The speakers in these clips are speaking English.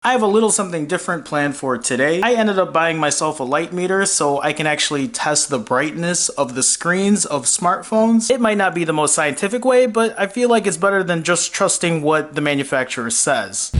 I have a little something different planned for today. I ended up buying myself a light meter so I can actually test the brightness of the screens of smartphones. It might not be the most scientific way, but I feel like it's better than just trusting what the manufacturer says.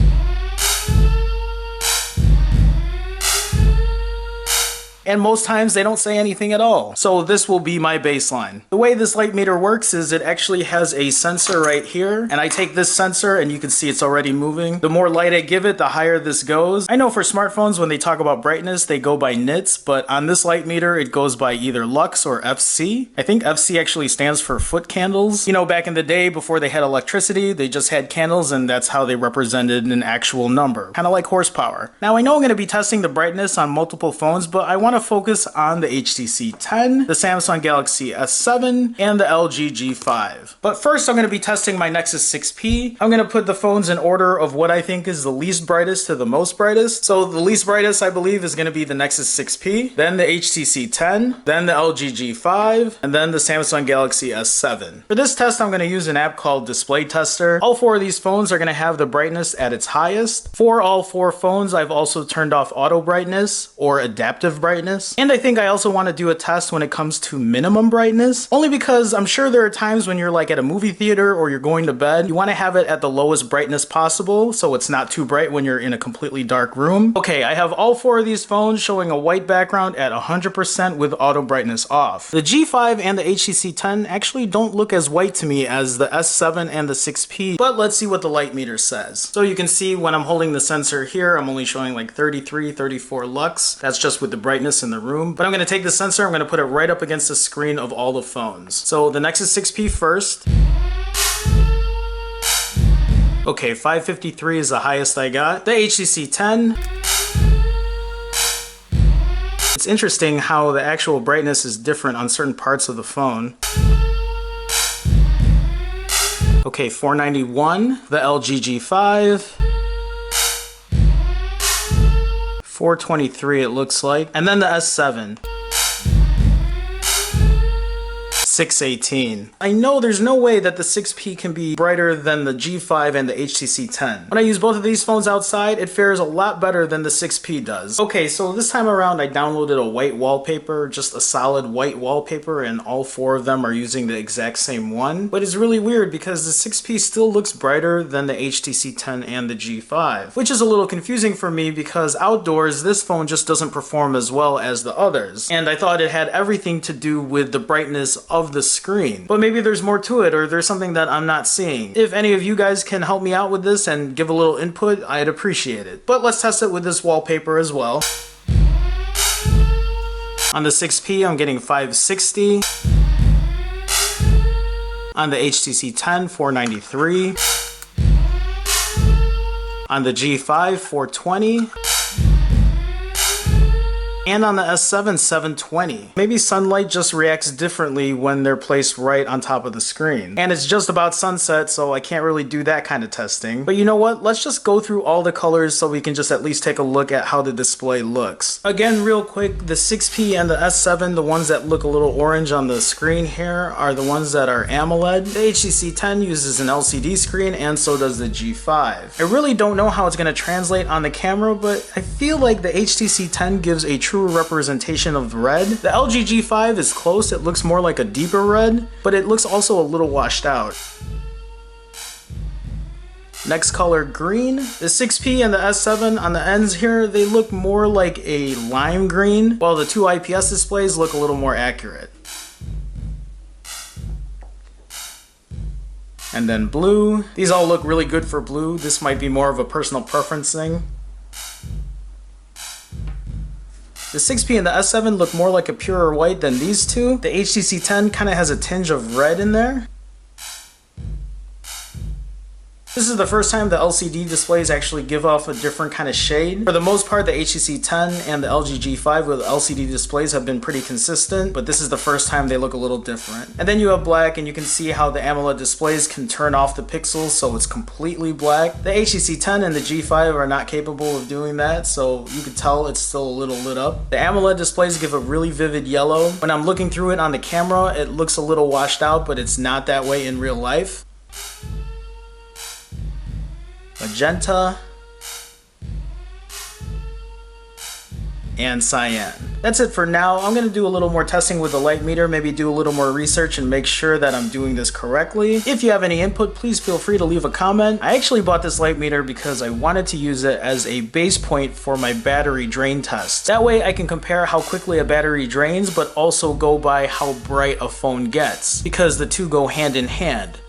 And most times they don't say anything at all. So this will be my baseline. The way this light meter works is it actually has a sensor right here, and I take this sensor and you can see it's already moving. The more light I give it, the higher this goes. I know for smartphones when they talk about brightness they go by nits, but on this light meter it goes by either lux or FC. I think FC actually stands for foot candles. You know, back in the day before they had electricity, they just had candles and that's how they represented an actual number. Kind of like horsepower. Now I know I'm going to be testing the brightness on multiple phones, but I want to focus on the HTC 10, the Samsung Galaxy S7, and the LG G5. But first I'm going to be testing my Nexus 6P. I'm going to put the phones in order of what I think is the least brightest to the most brightest. So the least brightest I believe is going to be the Nexus 6P, then the HTC 10, then the LG G5, and then the Samsung Galaxy S7. For this test I'm going to use an app called Display Tester. All four of these phones are going to have the brightness at its highest. For all four phones I've also turned off auto brightness or adaptive brightness. And I think I also want to do a test when it comes to minimum brightness, only because I'm sure there are times when you're like at a movie theater or you're going to bed, you want to have it at the lowest brightness possible so it's not too bright when you're in a completely dark room. Okay, I have all four of these phones showing a white background at 100% with auto brightness off. The G5 and the HTC 10 actually don't look as white to me as the S7 and the 6P, but let's see what the light meter says. So you can see when I'm holding the sensor here, I'm only showing like 33, 34 lux. That's just with the brightness in the room. But I'm going to take the sensor, I'm going to put it right up against the screen of all the phones. So the Nexus 6P first. Okay, 553 is the highest I got. The HTC 10. It's interesting how the actual brightness is different on certain parts of the phone. Okay, 491. The LG G5. 423 it looks like. And then the S7. 618. I know there's no way that the 6P can be brighter than the G5 and the HTC 10. When I use both of these phones outside, it fares a lot better than the 6P does. Okay, so this time around I downloaded a white wallpaper, just a solid white wallpaper, and all four of them are using the exact same one. But it's really weird because the 6P still looks brighter than the HTC 10 and the G5, which is a little confusing for me because outdoors this phone just doesn't perform as well as the others. And I thought it had everything to do with the brightness of the screen. But maybe there's more to it, or there's something that I'm not seeing. If any of you guys can help me out with this and give a little input, I'd appreciate it. But let's test it with this wallpaper as well. On the 6P, I'm getting 560. On the HTC 10, 493. On the G5, 420. And on the S7, 720. Maybe sunlight just reacts differently when they're placed right on top of the screen. And it's just about sunset, so I can't really do that kind of testing. But you know what? Let's just go through all the colors so we can just at least take a look at how the display looks. Again, real quick, the 6P and the S7, the ones that look a little orange on the screen here, are the ones that are AMOLED. The HTC 10 uses an LCD screen, and so does the G5. I really don't know how it's going to translate on the camera, but I feel like the HTC 10 gives a true representation of red. The LG G5 is close, it looks more like a deeper red, but it looks also a little washed out. Next color, green. The 6P and the S7 on the ends here, they look more like a lime green, while the two IPS displays look a little more accurate. And then blue. These all look really good for blue. This might be more of a personal preference thing. The 6P and the S7 look more like a purer white than these two. The HTC 10 kind of has a tinge of red in there. This is the first time the LCD displays actually give off a different kind of shade. For the most part, the HTC 10 and the LG G5 with LCD displays have been pretty consistent, but this is the first time they look a little different. And then you have black, and you can see how the AMOLED displays can turn off the pixels so it's completely black. The HTC 10 and the G5 are not capable of doing that, so you can tell it's still a little lit up. The AMOLED displays give a really vivid yellow. When I'm looking through it on the camera, it looks a little washed out, but it's not that way in real life. magenta, and cyan. That's it for now. I'm going to do a little more testing with the light meter, maybe do a little more research and make sure that I'm doing this correctly. If you have any input, please feel free to leave a comment. I actually bought this light meter because I wanted to use it as a base point for my battery drain test. That way I can compare how quickly a battery drains, but also go by how bright a phone gets, because the two go hand in hand.